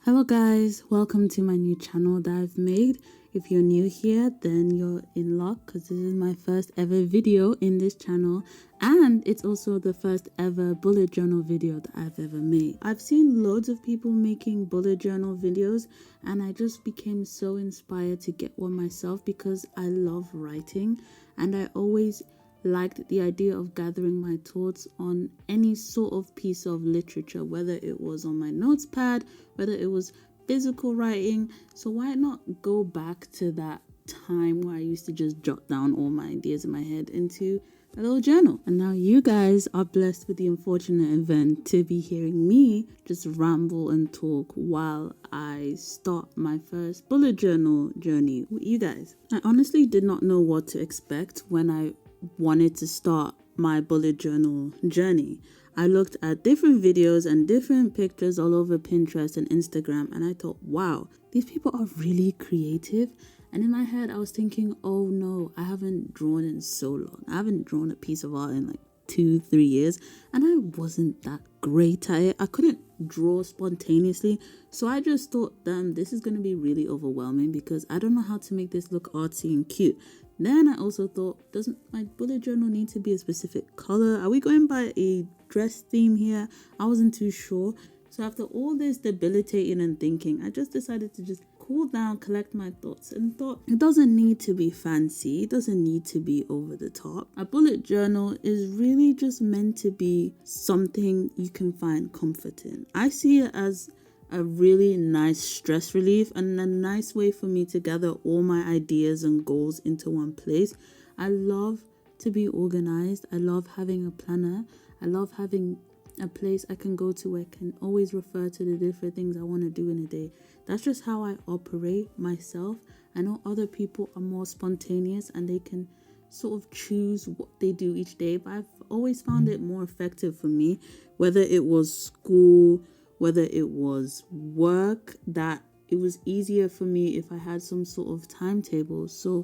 Hello guys, welcome to my new channel that I've made. If you're new here, then you're in luck because this is my first ever video in this channel, and it's also the first ever bullet journal video that I've ever made. I've seen loads of people making bullet journal videos and I just became so inspired to get one myself because I love writing and I always liked the idea of gathering my thoughts on any sort of piece of literature, whether it was on my notes pad, whether it was physical writing. So why not go back to that time where I used to just jot down all my ideas in my head into a little journal? And now you guys are blessed with the unfortunate event to be hearing me just ramble and talk while I start my first bullet journal journey with you guys. I honestly did not know what to expect when I wanted to start my bullet journal journey. I looked at different videos and different pictures all over Pinterest and Instagram, and I thought, wow, these people are really creative. And in my head, I was thinking, oh no, I haven't drawn in so long. I haven't drawn a piece of art in like 2-3 years, and I wasn't that great at it. I couldn't draw spontaneously, so I just thought, damn, this is going to be really overwhelming because I don't know how to make this look artsy and cute. Then I also thought, doesn't my bullet journal need to be a specific color? Are we going by a dress theme here? I wasn't too sure. So after all this debilitating and thinking, I just decided to just cool down, collect my thoughts, and thought it doesn't need to be fancy. It doesn't need to be over the top. A bullet journal is really just meant to be something you can find comfort in. I see it as a really nice stress relief and a nice way for me to gather all my ideas and goals into one place. I love to be organized. I love having a planner. I love having a place I can go to where I can always refer to the different things I want to do in a day. That's just how I operate myself. I know other people are more spontaneous and they can sort of choose what they do each day, but I've always found it more effective for me, whether it was school, whether it was work, that it was easier for me if I had some sort of timetable. So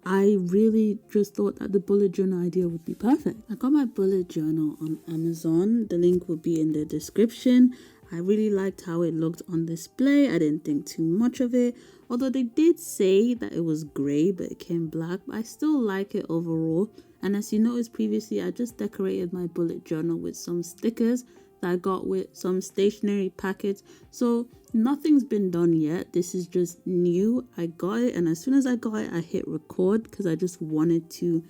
I really just thought that the bullet journal idea would be perfect. I got my bullet journal on Amazon. The link will be in the description. I really liked how it looked on display. I didn't think too much of it, although they did say that it was gray but it came black, but I still like it overall. And as you noticed previously, I just decorated my bullet journal with some stickers that I got with some stationery packets. So nothing's been done yet. This is just new. I got it, and as soon as I got it, I hit record because I just wanted to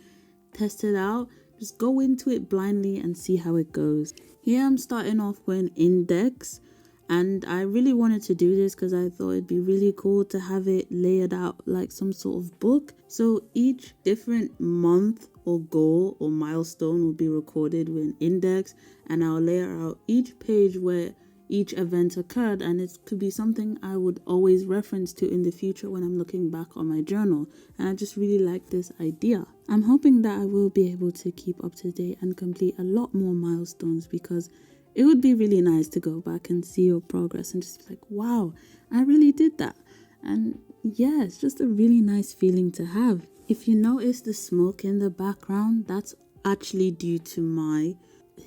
test it out. Just go into it blindly and see how it goes. Here I'm starting off with an index, and I really wanted to do this because I thought it'd be really cool to have it layered out like some sort of book. So each different month or goal or milestone will be recorded with an index, and I'll layer out each page where each event occurred, and it could be something I would always reference to in the future when I'm looking back on my journal. And I just really like this idea. I'm hoping that I will be able to keep up to date and complete a lot more milestones, because it would be really nice to go back and see your progress and just be like, wow, I really did that. And yeah, it's just a really nice feeling to have. If you notice the smoke in the background, that's actually due to my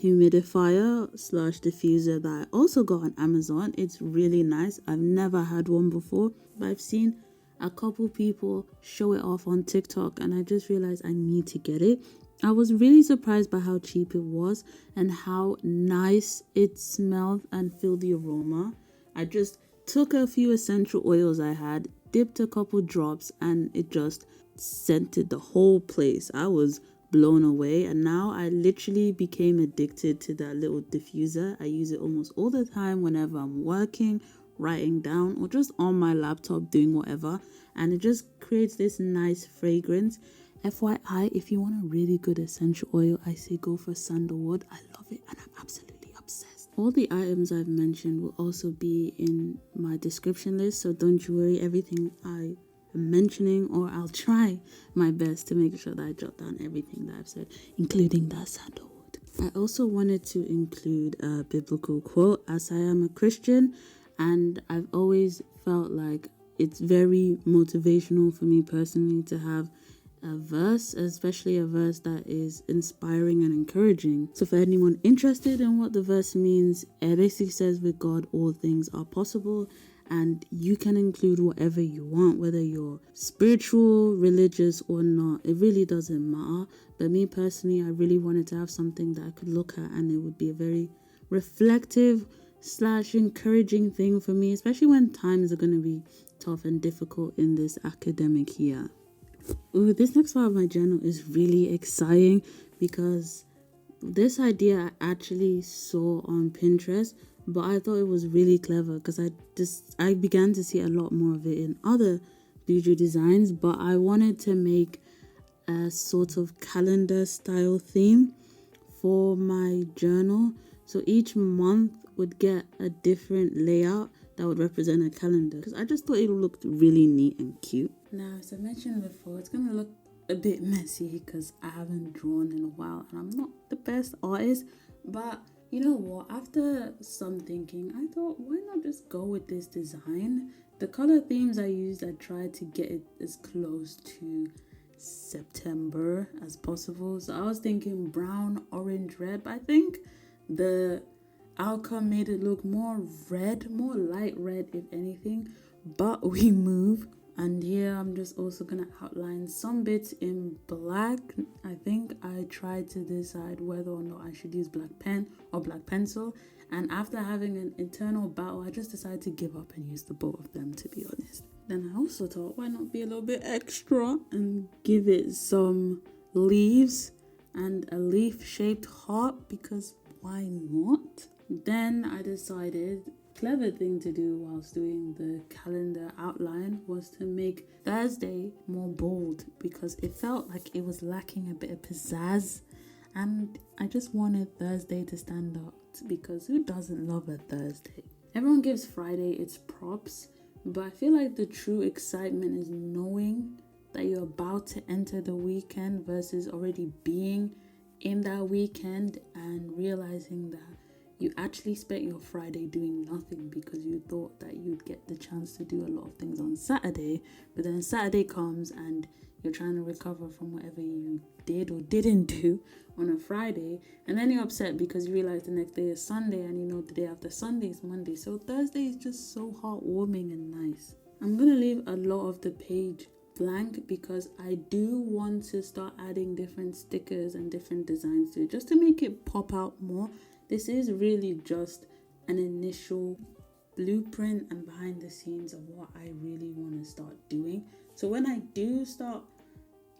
humidifier / diffuser that I also got on Amazon. It's really nice. I've never had one before, but I've seen a couple people show it off on TikTok, and I just realized I need to get it. I was really surprised by how cheap it was and how nice it smelled and filled the aroma. I just took a few essential oils I had, dipped a couple drops, and it just scented the whole place. I was blown away, and now I literally became addicted to that little diffuser. I use it almost all the time whenever I'm working, writing down, or just on my laptop doing whatever, and it just creates this nice fragrance. FYI, if you want a really good essential oil, I say go for sandalwood. I love it and I'm absolutely obsessed. All the items I've mentioned will also be in my description list, so don't you worry, everything I am mentioning, or I'll try my best to make sure that I jot down everything that I've said, including that sandalwood. I also wanted to include a biblical quote, as I am a Christian, and I've always felt like it's very motivational for me personally to have a verse, especially a verse that is inspiring and encouraging. So for anyone interested in what the verse means, it basically says with God all things are possible, and you can include whatever you want, whether you're spiritual, religious or not. It really doesn't matter. But me personally, I really wanted to have something that I could look at and it would be a very reflective / encouraging thing for me, especially when times are going to be tough and difficult in this academic year. Ooh, this next part of my journal is really exciting because this idea I actually saw on Pinterest, but I thought it was really clever because I began to see a lot more of it in other beauty designs, but I wanted to make a sort of calendar style theme for my journal. So each month would get a different layout that would represent a calendar, because I just thought it looked really neat and cute. Now, as I mentioned before, it's gonna look a bit messy because I haven't drawn in a while and I'm not the best artist, but you know what, after some thinking, I thought, why not just go with this design? The color themes I used, I tried to get it as close to September as possible. So I was thinking brown, orange, red, but I think the outcome made it look more red, more light red if anything, but we move. And here I'm just also gonna outline some bits in black. I think I tried to decide whether or not I should use black pen or black pencil, and after having an internal battle, I just decided to give up and use the both of them, to be honest. Then I also thought, why not be a little bit extra and give it some leaves and a leaf shaped heart, because why not? Then I decided, clever thing to do whilst doing the calendar outline was to make Thursday more bold, because it felt like it was lacking a bit of pizzazz, and I just wanted Thursday to stand out, because who doesn't love a Thursday? Everyone gives Friday its props, but I feel like the true excitement is knowing that you're about to enter the weekend versus already being in that weekend and realizing that you actually spent your Friday doing nothing because you thought that you'd get the chance to do a lot of things on Saturday, but then Saturday comes and you're trying to recover from whatever you did or didn't do on a Friday, and then you're upset because you realize the next day is Sunday and you know the day after Sunday is Monday. So Thursday is just so heartwarming and nice. I'm gonna leave a lot of the page blank because I do want to start adding different stickers and different designs to it just to make it pop out more. This is really just an initial blueprint and behind the scenes of what I really want to start doing. So when I do start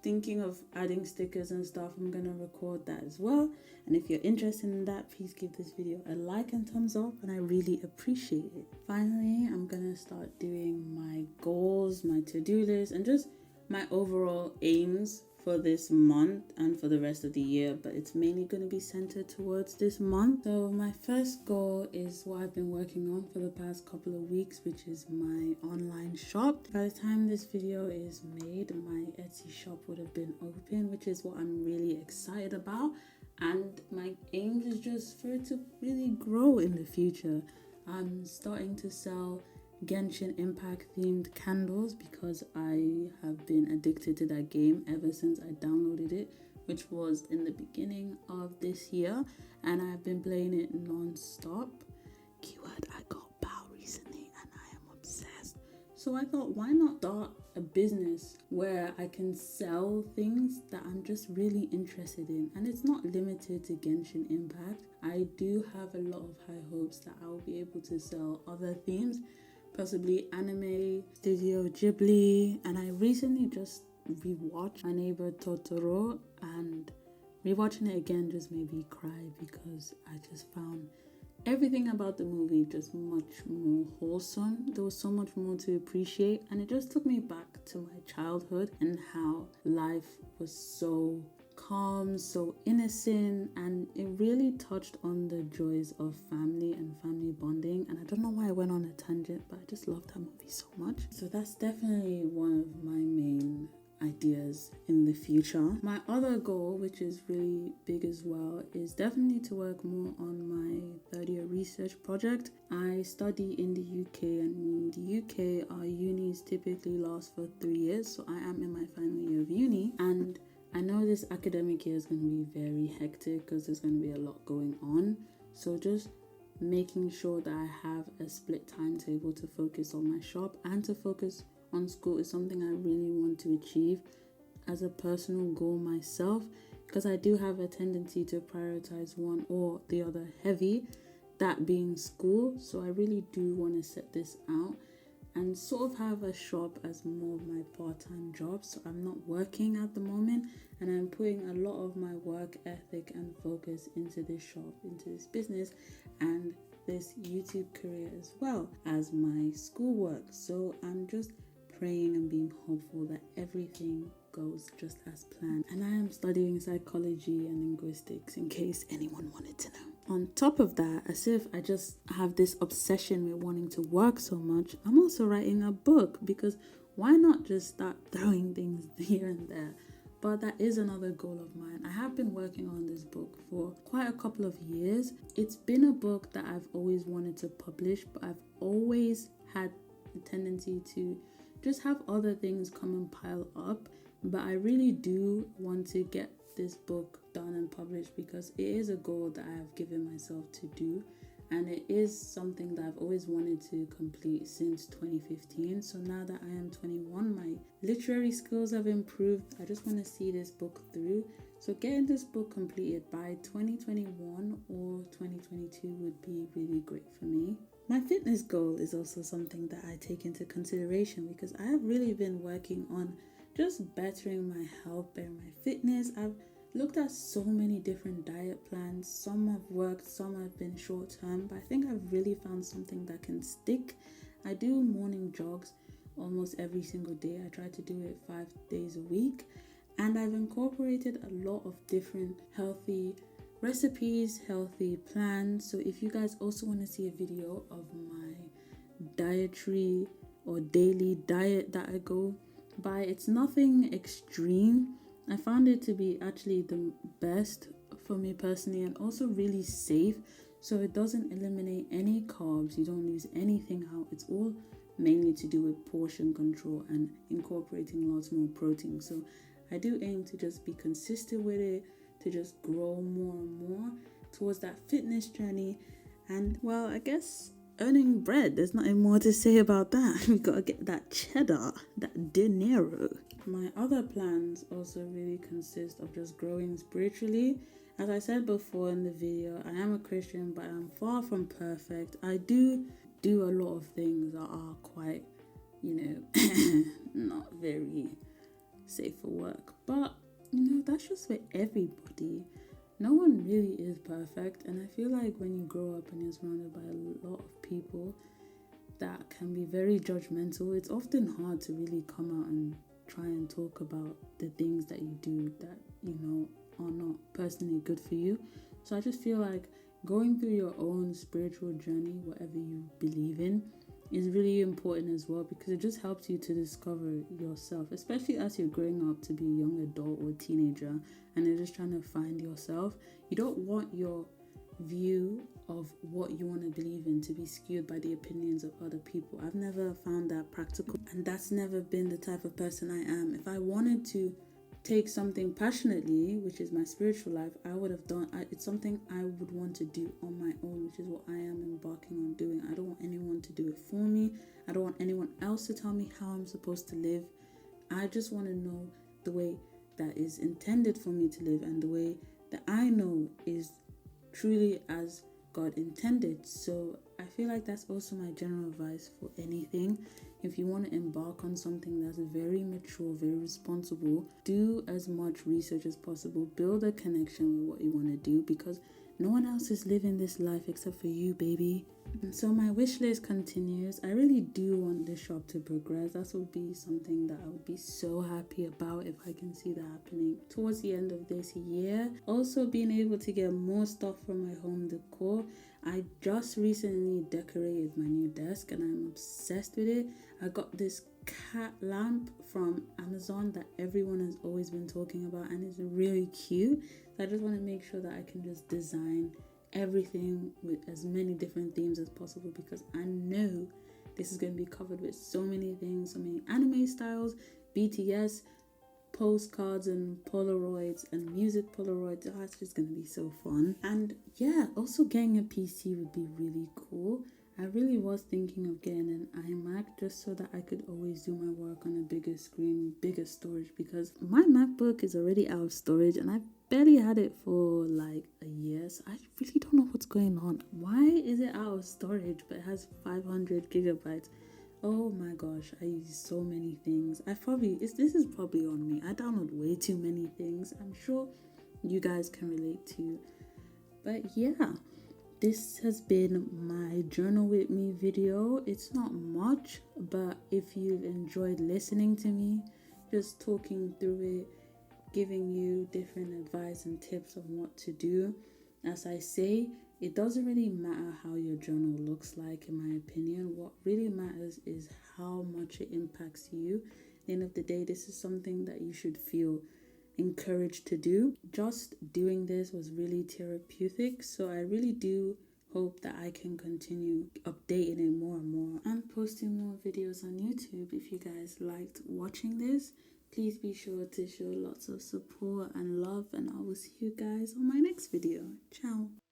thinking of adding stickers and stuff, I'm going to record that as well. And if you're interested in that, please give this video a like and thumbs up, and I really appreciate it. Finally, I'm going to start doing my goals, my to-do list, and just my overall aims for this month and for the rest of the year, but it's mainly going to be centered towards this month. So my first goal is what I've been working on for the past couple of weeks, which is my online shop. By the time this video is made, my Etsy shop would have been open, which is what I'm really excited about, and my aim is just for it to really grow in the future. I'm starting to sell Genshin Impact themed candles because I have been addicted to that game ever since I downloaded it, which was in the beginning of this year, and I've been playing it non-stop. Keyword, I got Bao recently and I am obsessed. So I thought, why not start a business where I can sell things that I'm just really interested in, and it's not limited to Genshin Impact. I do have a lot of high hopes that I'll be able to sell other themes, possibly anime, Studio Ghibli, and I recently just rewatched My Neighbor Totoro, and rewatching it again just made me cry because I just found everything about the movie just much more wholesome. There was so much more to appreciate, and it just took me back to my childhood and how life was so calm, so innocent, and it really touched on the joys of family and family bonding. And I don't know why I went on a tangent, but I just love that movie so much. So that's definitely one of my main ideas in the future. My other goal, which is really big as well, is definitely to work more on my third-year research project. I study in the UK, and in the UK our unis typically last for 3 years, so I am in my final year of uni, and I know this academic year is going to be very hectic because there's going to be a lot going on. So just making sure that I have a split timetable to focus on my shop and to focus on school is something I really want to achieve as a personal goal myself, because I do have a tendency to prioritize one or the other heavy, that being school. So I really do want to set this out and sort of have a shop as more of my part-time job. So I'm not working at the moment, and I'm putting a lot of my work ethic and focus into this shop, into this business, and this YouTube career as well as my schoolwork. So I'm just praying and being hopeful that everything goes just as planned. And I am studying psychology and linguistics, in case anyone wanted to know. On top of that, as if I just have this obsession with wanting to work so much, I'm also writing a book, because why not just start throwing things here and there? But that is another goal of mine. I have been working on this book for quite a couple of years. It's been a book that I've always wanted to publish, but I've always had a tendency to just have other things come and pile up. But I really do want to get this book done and published, because it is a goal that I have given myself to do, and it is something that I've always wanted to complete since 2015. So now that I am 21, my literary skills have improved. I just want to see this book through. So getting this book completed by 2021 or 2022 would be really great for me. My fitness goal is also something that I take into consideration, because I have really been working on just bettering my health, bettering my fitness. I've looked at so many different diet plans. Some have worked, some have been short term, but I think I've really found something that can stick. I do morning jogs almost every single day. I try to do it 5 days a week, and I've incorporated a lot of different healthy recipes, healthy plans. So if you guys also want to see a video of my dietary or daily diet that I go by, it's nothing extreme. I found it to be actually the best for me personally, and also really safe. So it doesn't eliminate any carbs, you don't lose anything out. It's all mainly to do with portion control and incorporating lots more protein. So I do aim to just be consistent with it, to just grow more and more towards that fitness journey. And well, I guess earning bread, there's nothing more to say about that. We gotta get that cheddar, that dinero. My other plans also really consist of just growing spiritually. As I said before in the video, I am a Christian, but I'm far from perfect. I do a lot of things that are quite, not very safe for work. But, that's just for everybody. No one really is perfect, and I feel like when you grow up and you're surrounded by a lot of people that can be very judgmental, it's often hard to really come out and try and talk about the things that you do that are not personally good for you. So I just feel like going through your own spiritual journey, whatever you believe in, is really important as well, because it just helps you to discover yourself, especially as you're growing up to be a young adult or teenager and you're just trying to find yourself. You don't want your view of what you want to believe in to be skewed by the opinions of other people. I've never found that practical, and that's never been the type of person I am. If I wanted to take something passionately, which is my spiritual life, I would have done it's something I would want to do on my own, which is what I am embarking on doing. I don't want anyone to do it for me. I don't want anyone else to tell me how I'm supposed to live. I just want to know the way that is intended for me to live, and the way that I know is truly as God intended. So I feel like that's also my general advice for anything. If you want to embark on something that's very mature, very responsible, do as much research as possible. Build a connection with what you want to do, because no one else is living this life except for you, baby. And so my wish list continues. I really do want this shop to progress. That would be something that I would be so happy about if I can see that happening towards the end of this year. Also being able to get more stuff from my home decor. I just recently decorated my new desk and I'm obsessed with it. I got this cat lamp from Amazon that everyone has always been talking about, and it's really cute. So I just want to make sure that I can just design everything with as many different themes as possible, because I know this is going to be covered with so many things, so many anime styles, BTS, postcards and Polaroids and music Polaroids. Oh, it's just gonna be so fun. And yeah, also getting a PC would be really cool. I really was thinking of getting an iMac just so that I could always do my work on a bigger screen, bigger storage, because my MacBook is already out of storage and I've barely had it for like a year, so I really don't know what's going on. Why is it out of storage but it has 500 gigabytes? Oh my gosh, I use so many things. This is probably on me. I download way too many things. I'm sure you guys can relate to. But yeah, this has been my journal with me video. It's not much, but if you've enjoyed listening to me, just talking through it, giving you different advice and tips on what to do, as I say, it doesn't really matter how your journal looks like, in my opinion. What really matters is how much it impacts you. At the end of the day, this is something that you should feel encouraged to do. Just doing this was really therapeutic, so I really do hope that I can continue updating it more and more and posting more videos on YouTube. If you guys liked watching this, please be sure to show lots of support and love, and I will see you guys on my next video. Ciao.